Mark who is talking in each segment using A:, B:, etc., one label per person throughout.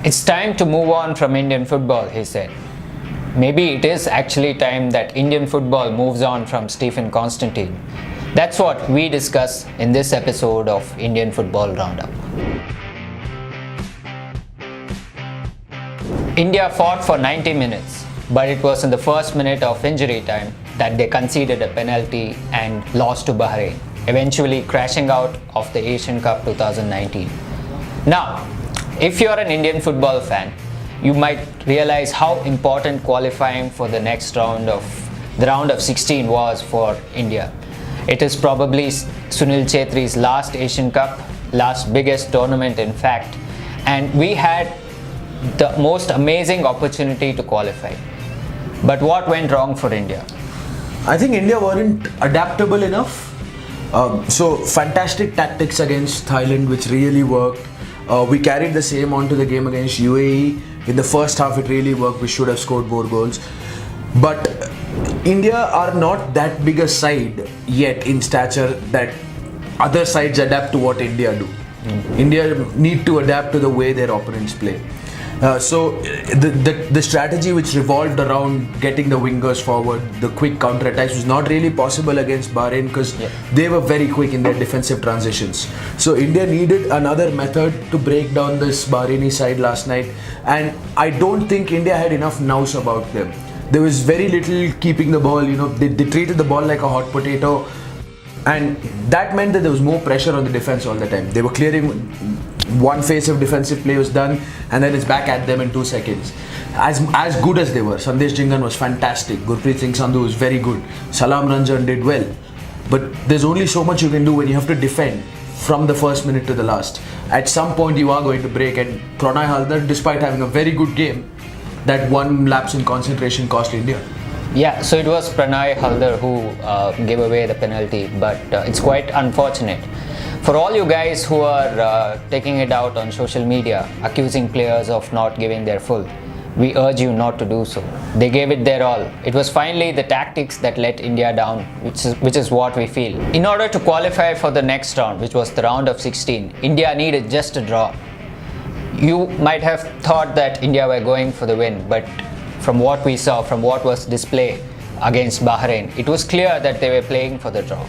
A: It's time to move on from Indian football, he said. Maybe it is actually time that Indian football moves on from Stephen Constantine. That's what we discuss in this episode of Indian Football Roundup. India fought for 90 minutes, but it was in the first minute of injury time that they conceded a penalty and lost to Bahrain, eventually crashing out of the Asian Cup 2019. Now, if you're an Indian football fan, you might realize how important qualifying for the next round of 16 was for India. It is probably Sunil Chetri's last Asian Cup, last biggest tournament in fact, and we had the most amazing opportunity to qualify. But what went wrong for India?
B: I think India weren't adaptable enough. So fantastic tactics against Thailand, which really worked. We carried the same onto the game against UAE. In the first half, it really worked. We should have scored more goals. But India are not that big a side yet in stature that other sides adapt to what India do. India need to adapt to the way their opponents play. So the strategy which revolved around getting the wingers forward, the quick counter-attacks was not really possible against Bahrain because they were very quick in their defensive transitions. So India needed another method to break down this Bahraini side last night, and I don't think India had enough nous about them. There was very little keeping the ball, they treated the ball like a hot potato, and that meant that there was more pressure on the defense all the time. They were clearing one phase of defensive play was done and then it's back at them in 2 seconds. As good as they were, Sandesh Jhingan was fantastic, Gurpreet Singh Sandhu was very good, Salam Ranjan did well, but there's only so much you can do when you have to defend from the first minute to the last. At some point you are going to break, and Pranay Haldar, despite having a very good game, that one lapse in concentration cost India.
A: Yeah, so it was Pranay Haldar who gave away the penalty, but it's quite unfortunate. For all you guys who are taking it out on social media, accusing players of not giving their full, we urge you not to do so. They gave it their all. It was finally the tactics that let India down, which is what we feel. In order to qualify for the next round, which was the round of 16, India needed just a draw. You might have thought that India were going for the win, but from what we saw, from what was displayed against Bahrain, it was clear that they were playing for the draw.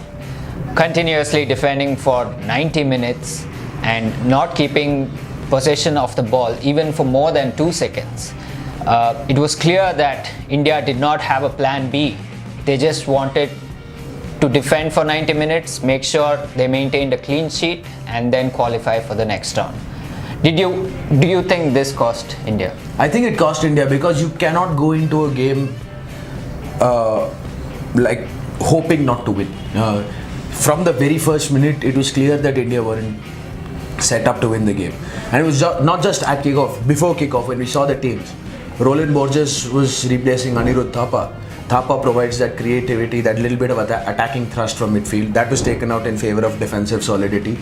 A: Continuously defending for 90 minutes and not keeping possession of the ball even for more than 2 seconds. It was clear that India did not have a plan B. They just wanted to defend for 90 minutes, make sure they maintained a clean sheet and then qualify for the next round. Do you think this cost India?
B: I think it cost India because you cannot go into a game like hoping not to win. From the very first minute, it was clear that India weren't set up to win the game. And it was not just at kickoff, before kickoff when we saw the teams. Roland Borges was replacing Anirudh Thapa. Thapa provides that creativity, that little bit of attacking thrust from midfield. That was taken out in favour of defensive solidity,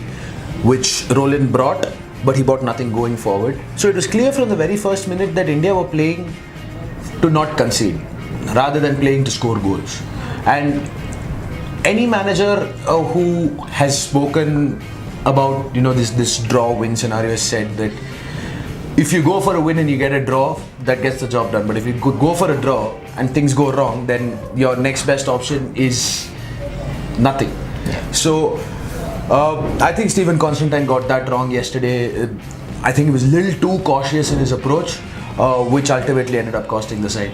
B: which Roland brought, but he brought nothing going forward. So it was clear from the very first minute that India were playing to not concede, rather than playing to score goals. And any manager who has spoken about this draw-win scenario has said that if you go for a win and you get a draw, that gets the job done. But if you go for a draw and things go wrong, then your next best option is nothing. So I think Stephen Constantine got that wrong yesterday. I think he was a little too cautious in his approach, which ultimately ended up costing the side.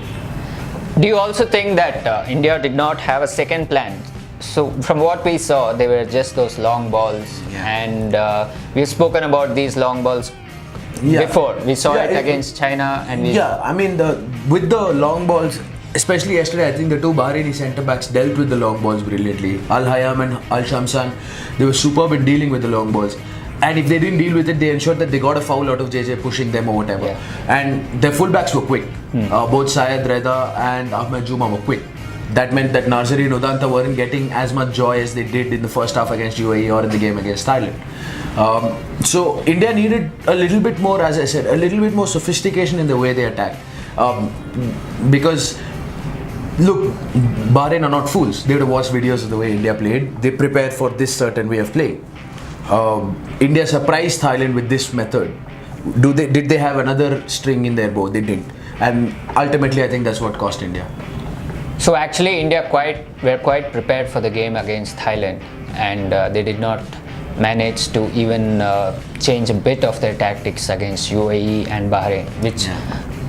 A: Do you also think that India did not have a second plan? So from what we saw, they were just those long balls, and we've spoken about these long balls before. We saw it against China, and
B: with the long balls, especially yesterday, I think the two Bahraini centre backs dealt with the long balls brilliantly. Al Hayam and Al Shamsan, they were superb in dealing with the long balls. And if they didn't deal with it, they ensured that they got a foul out of JJ pushing them or whatever. And their fullbacks were quick. Both Syed Reza and Ahmed Juma were quick. That meant that Narzari and Udanta weren't getting as much joy as they did in the first half against UAE or in the game against Thailand. So India needed a little bit more, as I said, a little bit more sophistication in the way they attack. Because look, Bahrain are not fools. They would have watched videos of the way India played. They prepared for this certain way of playing. India surprised Thailand with this method. Did they have another string in their bow? They didn't, and ultimately I think that's what cost India.
A: So actually, India were quite prepared for the game against Thailand, and they did not manage to even change a bit of their tactics against UAE and Bahrain, which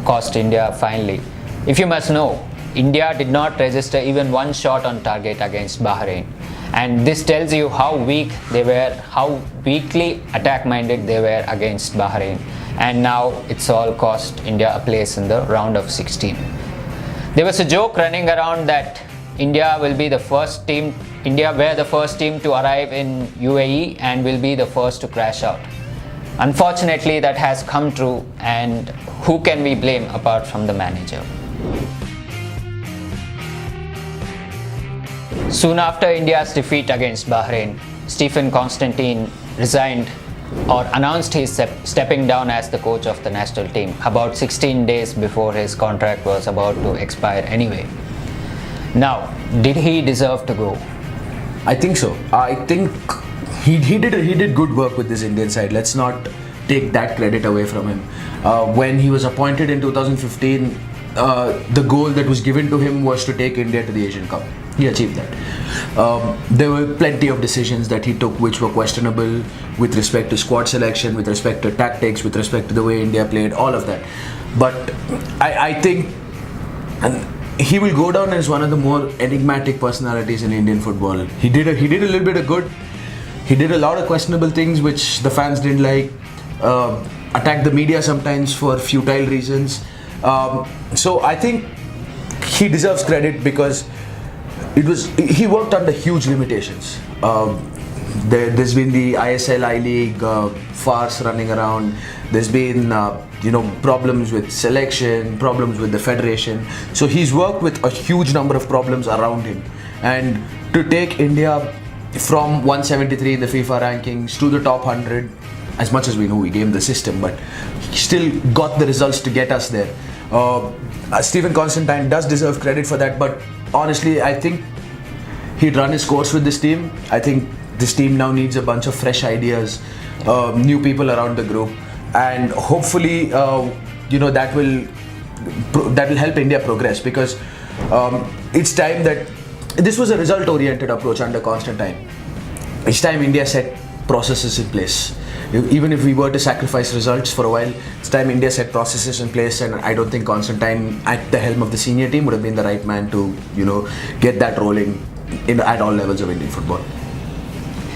A: cost India finally. If you must know, India did not register even one shot on target against Bahrain, and this tells you how weak they were, how weakly attack-minded they were against Bahrain, and now it's all cost India a place in the round of 16. There was a joke running around that India were the first team to arrive in UAE and will be the first to crash out. Unfortunately, that has come true, and who can we blame apart from the manager? Soon after India's defeat against Bahrain, Stephen Constantine resigned or announced his stepping down as the coach of the national team about 16 days before his contract was about to expire anyway. Now, did he deserve to go?
B: I think so. I think he did good work with this Indian side. Let's not take that credit away from him. When he was appointed in 2015, the goal that was given to him was to take India to the Asian Cup. He achieved that. There were plenty of decisions that he took which were questionable with respect to squad selection, with respect to tactics, with respect to the way India played, all of that. But I think he will go down as one of the more enigmatic personalities in Indian football. He did a little bit of good. He did a lot of questionable things which the fans didn't like. Attacked the media sometimes for futile reasons. So I think he deserves credit because he worked under huge limitations. There's been the ISL I-League farce running around. There's been problems with selection, problems with the federation. So he's worked with a huge number of problems around him, and to take India from 173 in the FIFA rankings to the top 100, as much as we know we gamed the system, but he still got the results to get us there. Stephen Constantine does deserve credit for that, but honestly, I think he'd run his course with this team. I think this team now needs a bunch of fresh ideas, new people around the group, and hopefully, that will help India progress, because it's time that this was a result-oriented approach under Constantine. It's time India set processes in place. Even if we were to sacrifice results for a while, it's time India set processes in place, and I don't think Constantine at the helm of the senior team would have been the right man to, get that rolling at all levels of Indian football.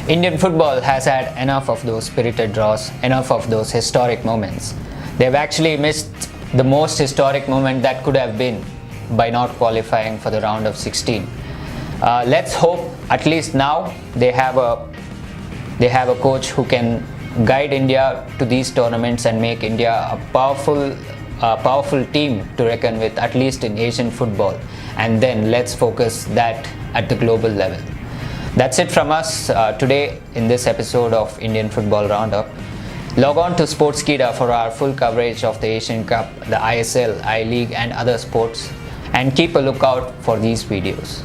A: Indian football has had enough of those spirited draws, enough of those historic moments. They've actually missed the most historic moment that could have been by not qualifying for the round of 16. Let's hope at least now they have a coach who can guide India to these tournaments and make India a powerful team to reckon with, at least in Asian football, and then let's focus that at the global level. That's it from us today in this episode of Indian Football Roundup. Log on to Sportskeeda for our full coverage of the Asian Cup, the ISL, I-League and other sports, and keep a lookout for these videos.